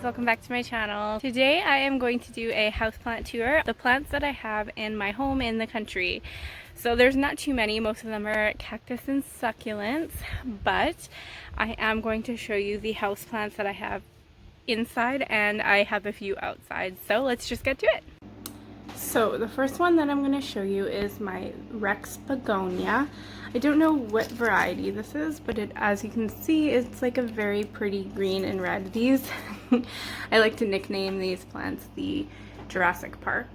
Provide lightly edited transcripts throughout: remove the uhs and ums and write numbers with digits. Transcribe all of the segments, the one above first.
welcome back to my channel. Today I am going to do a houseplant tour. The plants that I have in my home in the country. So there's not too many, most of them are cactus and succulents, but I am going to show you the houseplants that I have inside and I have a few outside. So let's just get to it. So the first one that I'm going to show you is my Rex begonia. I don't know what variety this is, but as you can see, it's like a very pretty green and red. These, I like to nickname these plants the Jurassic Park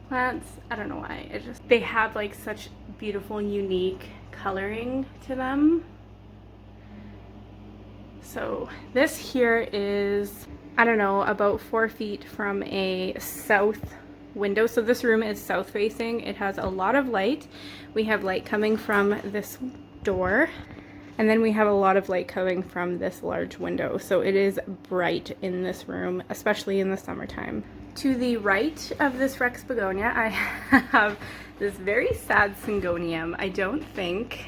plants. I don't know why. They have like such beautiful, unique coloring to them. So this here is, I don't know, about 4 feet from a south window. So this room is south facing. It has a lot of light. We have light coming from this door, and then we have a lot of light coming from this large window. So it is bright in this room, especially in the summertime. To the right of this Rex begonia, I have this very sad syngonium. I don't think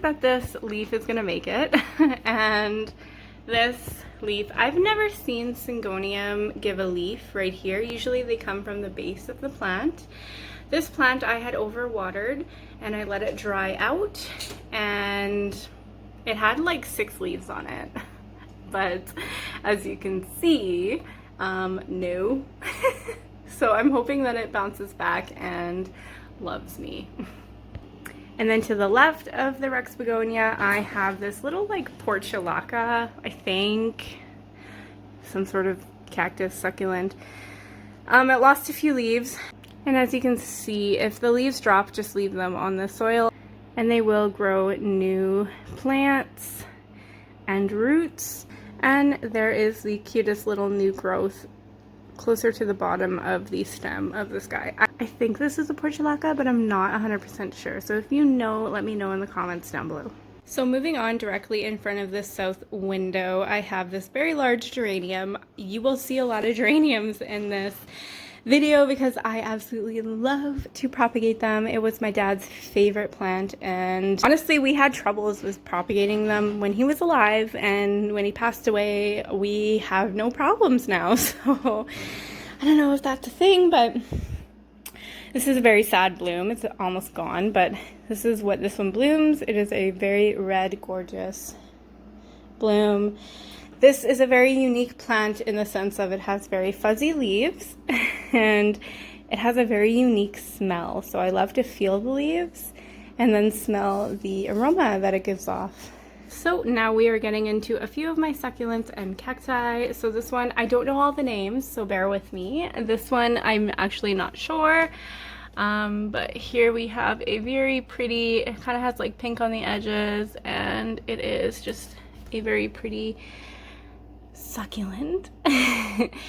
that this leaf is gonna make it. And this leaf, I've never seen syngonium give a leaf right here. Usually they come from the base of the plant. This plant I had overwatered and I let it dry out, and it had like 6 leaves on it. But as you can see, no. So I'm hoping that it bounces back and loves me. And then to the left of the Rex begonia, I have this little like portulaca, I think, some sort of cactus succulent. It lost a few leaves, and as you can see, if the leaves drop, just leave them on the soil and they will grow new plants and roots. And there is the cutest little new growth closer to the bottom of the stem of this guy. I think this is a portulaca, but I'm not 100% sure. So if you know, let me know in the comments down below. So moving on, directly in front of this south window, I have this very large geranium. You will see a lot of geraniums in this video because I absolutely love to propagate them. It was my dad's favorite plant, and honestly we had troubles with propagating them when he was alive, and when he passed away we have no problems now. So I don't know if that's a thing, but this is a very sad bloom. It's almost gone, but this is what this one blooms. It is a very red, gorgeous bloom. This is a very unique plant in the sense of it has very fuzzy leaves and it has a very unique smell. So I love to feel the leaves and then smell the aroma that it gives off. So now we are getting into a few of my succulents and cacti. So this one, I don't know all the names, so bear with me. This one, I'm actually not sure. But here we have a very pretty, it kind of has like pink on the edges, and it is just a very pretty succulent.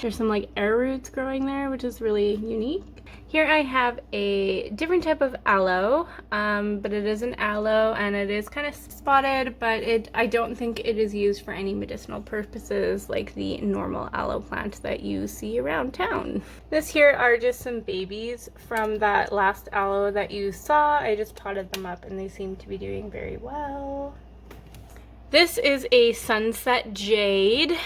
There's some like air roots growing there, which is really unique. Here I have a different type of aloe, but it is an aloe and it is kind of spotted, but I don't think it is used for any medicinal purposes like the normal aloe plant that you see around town. This here are just some babies from that last aloe that you saw. I just potted them up and they seem to be doing very well. This is a sunset jade.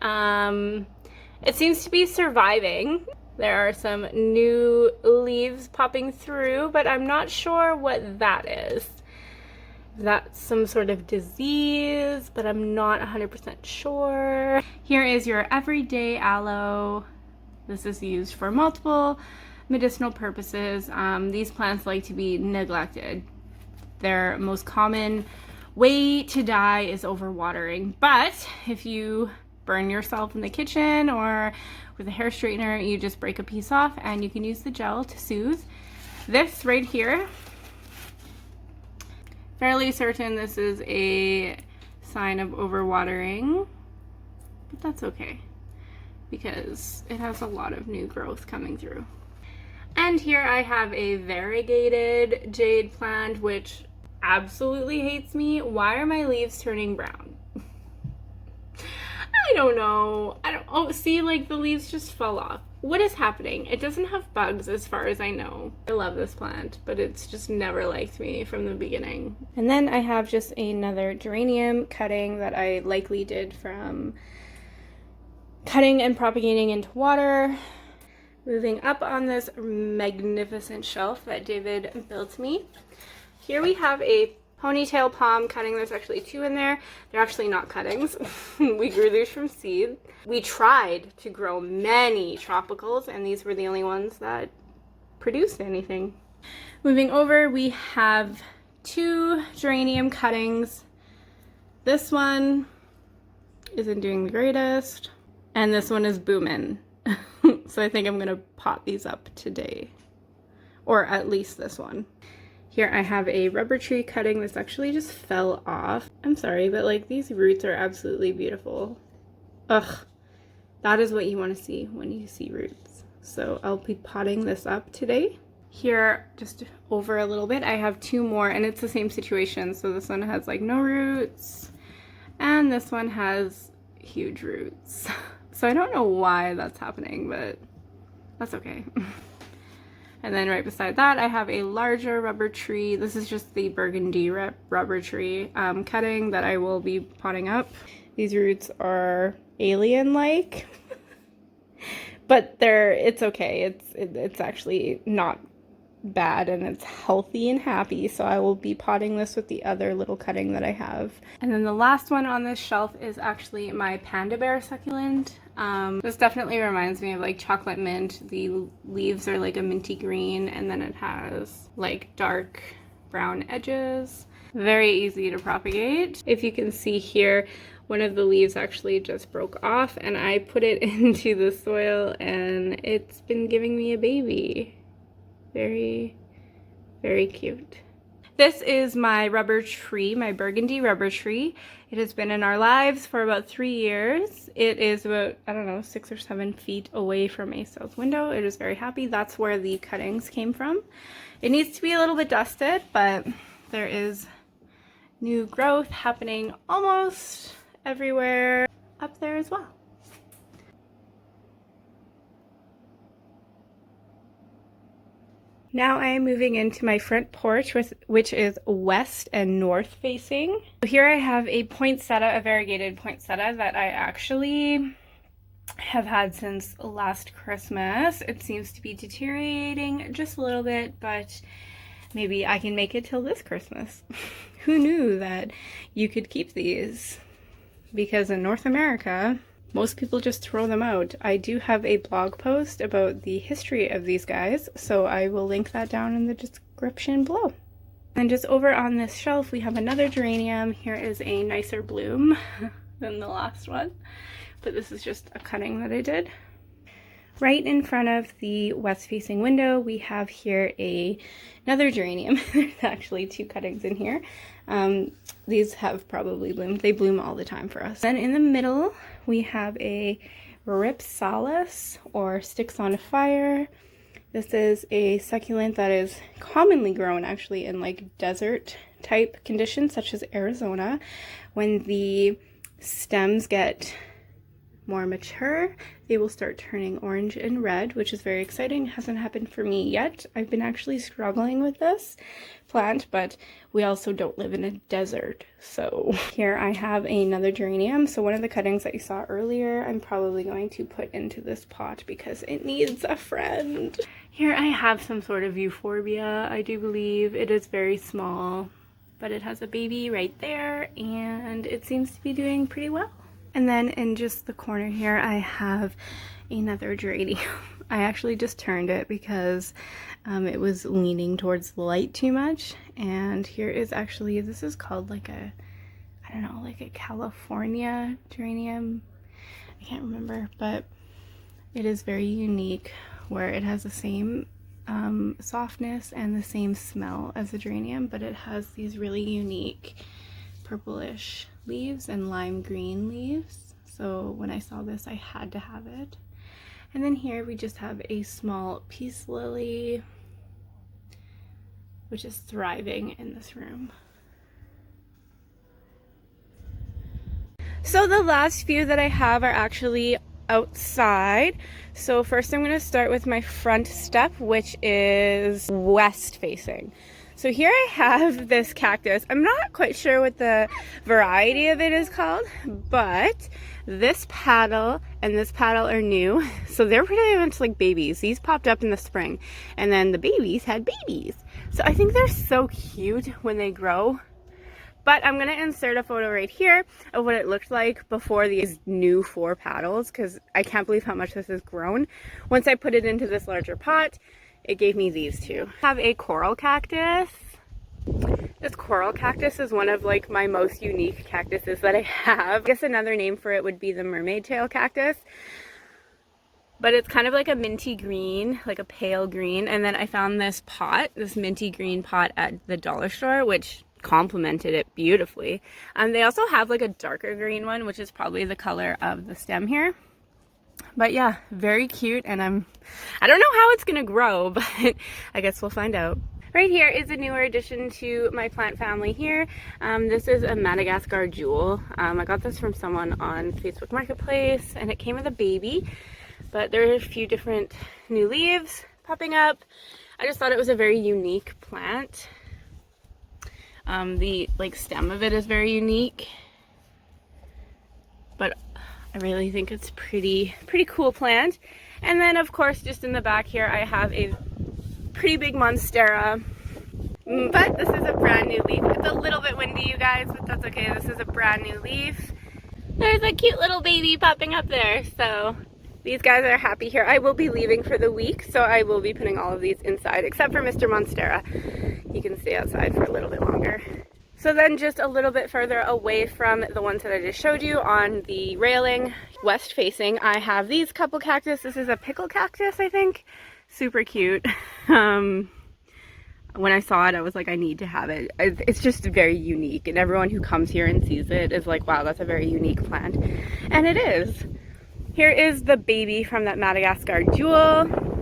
It seems to be surviving. There are some new leaves popping through, but I'm not sure what that is. That's some sort of disease, but I'm not 100% sure. Here is your everyday aloe. This is used for multiple medicinal purposes. These plants like to be neglected. Their most common way to die is overwatering, but if you burn yourself in the kitchen or with a hair straightener, you just break a piece off and you can use the gel to soothe. This right here, fairly certain this is a sign of overwatering, but that's okay because it has a lot of new growth coming through. And here I have a variegated jade plant, which absolutely hates me. Why are my leaves turning brown? I don't know. Oh, see, like the leaves just fell off. What is happening? It doesn't have bugs as far as I know. I love this plant, but it's just never liked me from the beginning. And then I have just another geranium cutting that I likely did from cutting and propagating into water. Moving up on this magnificent shelf that David built me. Here we have a ponytail palm cutting. There's actually 2 in there. They're actually not cuttings. We grew these from seed. We tried to grow many tropicals, and these were the only ones that produced anything. Moving over, we have 2 geranium cuttings. This one isn't doing the greatest, and this one is booming. So I think I'm gonna pot these up today, or at least this one. Here I have a rubber tree cutting. This actually just fell off. I'm sorry, but like these roots are absolutely beautiful. Ugh, that is what you want to see when you see roots. So I'll be potting this up today. Here, just over a little bit, I have 2 more, and it's the same situation. So this one has like no roots, and this one has huge roots. So I don't know why that's happening, but that's okay. And then right beside that, I have a larger rubber tree. This is just the burgundy rubber tree cutting that I will be potting up. These roots are alien-like, but it's okay. It's actually not bad, and it's healthy and happy. So I will be potting this with the other little cutting that I have. And then the last one on this shelf is actually my panda bear succulent. This definitely reminds me of like chocolate mint. The leaves are like a minty green, and then it has like dark brown edges. Very easy to propagate. If you can see here, one of the leaves actually just broke off, and I put it into the soil, and it's been giving me a baby. Very, very cute. This is my rubber tree, my burgundy rubber tree. It has been in our lives for about 3 years. It is about, I don't know, 6 or 7 feet away from a south window. It is very happy. That's where the cuttings came from. It needs to be a little bit dusted, but there is new growth happening almost everywhere up there as well. Now I am moving into my front porch, which is west and north facing. Here I have a poinsettia, a variegated poinsettia that I actually have had since last Christmas. It seems to be deteriorating just a little bit, but maybe I can make it till this Christmas. Who knew that you could keep these? Because in North America, most people just throw them out. I do have a blog post about the history of these guys, so I will link that down in the description below. And just over on this shelf, we have another geranium. Here is a nicer bloom than the last one, but this is just a cutting that I did. Right in front of the west-facing window, we have here another geranium. There's actually 2 cuttings in here. These have probably bloomed. They bloom all the time for us. Then in the middle, we have a ripsalis, or sticks on fire. This is a succulent that is commonly grown actually in like desert type conditions, such as Arizona. When the stems get more mature, they will start turning orange and red, which is very exciting. It hasn't happened for me yet. I've been actually struggling with this plant, but we also don't live in a desert. So here I have another geranium. So one of the cuttings that you saw earlier, I'm probably going to put into this pot because it needs a friend. Here I have some sort of euphorbia, I do believe. It is very small, but it has a baby right there, and it seems to be doing pretty well. And then in just the corner here, I have another geranium. I actually just turned it because it was leaning towards the light too much. And here is actually, this is called like a, I don't know, like a California geranium. I can't remember, but it is very unique where it has the same softness and the same smell as a geranium, but it has these really unique purplish leaves and lime green leaves. So when I saw this, I had to have it. And then here we just have a small peace lily, which is thriving in this room. So the last few that I have are actually outside. So first I'm going to start with my front step, which is west facing. So here I have this cactus. I'm not quite sure what the variety of it is called, but this paddle and this paddle are new. So they're pretty much like babies. These popped up in the spring and then the babies had babies. So I think they're so cute when they grow. But I'm going to insert a photo right here of what it looked like before these new 4 paddles, because I can't believe how much this has grown. Once I put it into this larger pot, it gave me these 2. I have a coral cactus. This coral cactus is one of like my most unique cactuses that I have. I guess another name for it would be the mermaid tail cactus. But it's kind of like a minty green, like a pale green. And then I found this pot, this minty green pot at the dollar store, which complemented it beautifully. They also have like a darker green one, which is probably the color of the stem here. But yeah, very cute, and I don't know how it's gonna grow, but I guess we'll find out. Right here is a newer addition to my plant family here. This is a Madagascar jewel. I got this from someone on Facebook Marketplace, and it came with a baby, but there are a few different new leaves popping up. I just thought it was a very unique plant. The stem of it is very unique, but I really think it's pretty cool plant. And then of course, just in the back here, I have a pretty big monstera, but this is a brand new leaf. It's a little bit windy, you guys, but that's okay. This is a brand new leaf. There's a cute little baby popping up there, so these guys are happy here. I will be leaving for the week, so I will be putting all of these inside, except for Mr. Monstera. He can stay outside for a little bit longer. So then just a little bit further away from the ones that I just showed you on the railing, west facing, I have these couple cactus. This is a pickle cactus, I think. Super cute. When I saw it, I was like, I need to have it. It's just very unique, and everyone who comes here and sees it is like, wow, that's a very unique plant. And it is. Here is the baby from that Madagascar jewel.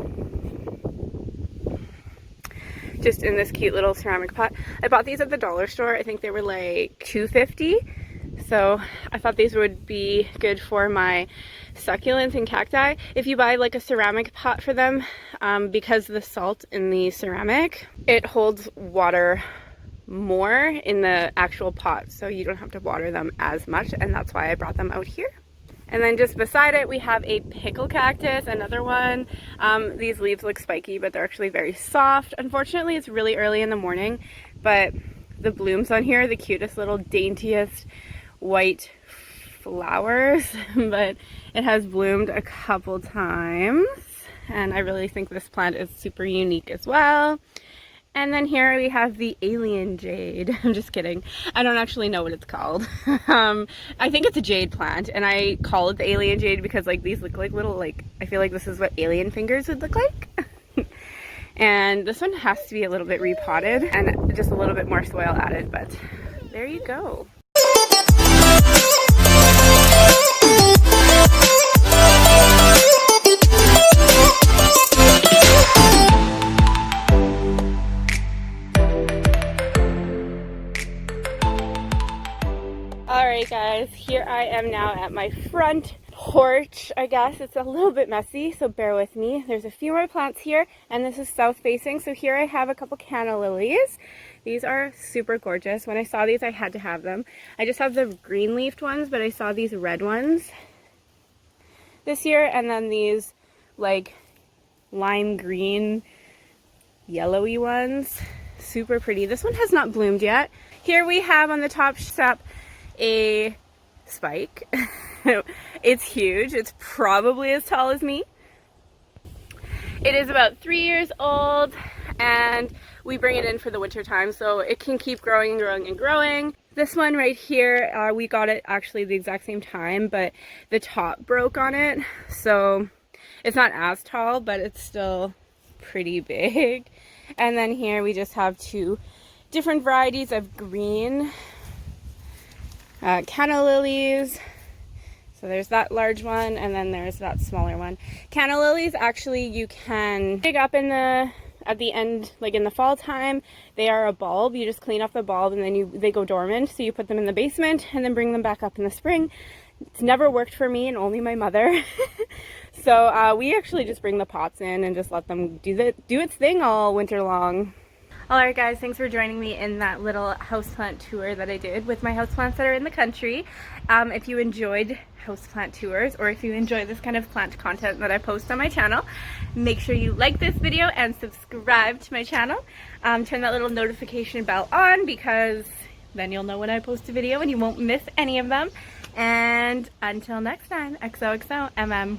Just in this cute little ceramic pot. I bought these at the dollar store. I think they were like $2.50. So I thought these would be good for my succulents and cacti. If you buy like a ceramic pot for them, because the salt in the ceramic, it holds water more in the actual pot. So you don't have to water them as much, and that's why I brought them out here. And then just beside it, we have a pickle cactus, another one. These leaves look spiky, but they're actually very soft. Unfortunately, it's really early in the morning, but the blooms on here are the cutest little daintiest white flowers, but it has bloomed a couple times, and I really think this plant is super unique as well. And then here we have the alien jade. I'm just kidding. I don't actually know what it's called. I think it's a jade plant, and I call it the alien jade because like these look like little, like, I feel like this is what alien fingers would look like. And this one has to be a little bit repotted and just a little bit more soil added, but there you go. Alright guys, here I am now at my front porch, I guess. It's a little bit messy, so bear with me. There's a few more plants here, and this is south facing. So here I have a couple canna lilies. These are super gorgeous. When I saw these, I had to have them. I just have the green leafed ones, but I saw these red ones this year, and then these like lime green yellowy ones. Super pretty. This one has not bloomed yet. Here we have on the top step a spike. It's huge. It's probably as tall as me. It is about 3 years old, and we bring it in for the winter time, so it can keep growing and growing and growing. This one right here, we got it actually the exact same time, but the top broke on it, so it's not as tall, but it's still pretty big. And then here we just have 2 different varieties of green canna lilies. So there's that large one, and then there's that smaller one. Canna lilies, actually, you can dig up in the at the end, like in the fall time. They are a bulb. You just clean off the bulb, and then they go dormant. So you put them in the basement and then bring them back up in the spring. It's never worked for me, and only my mother. So we actually just bring the pots in and just let them do its thing all winter long. Alright guys, thanks for joining me in that little houseplant tour that I did with my houseplants that are in the country. If you enjoyed houseplant tours, or if you enjoy this kind of plant content that I post on my channel, make sure you like this video and subscribe to my channel. Turn that little notification bell on, because then you'll know when I post a video and you won't miss any of them. And until next time, XOXO MM.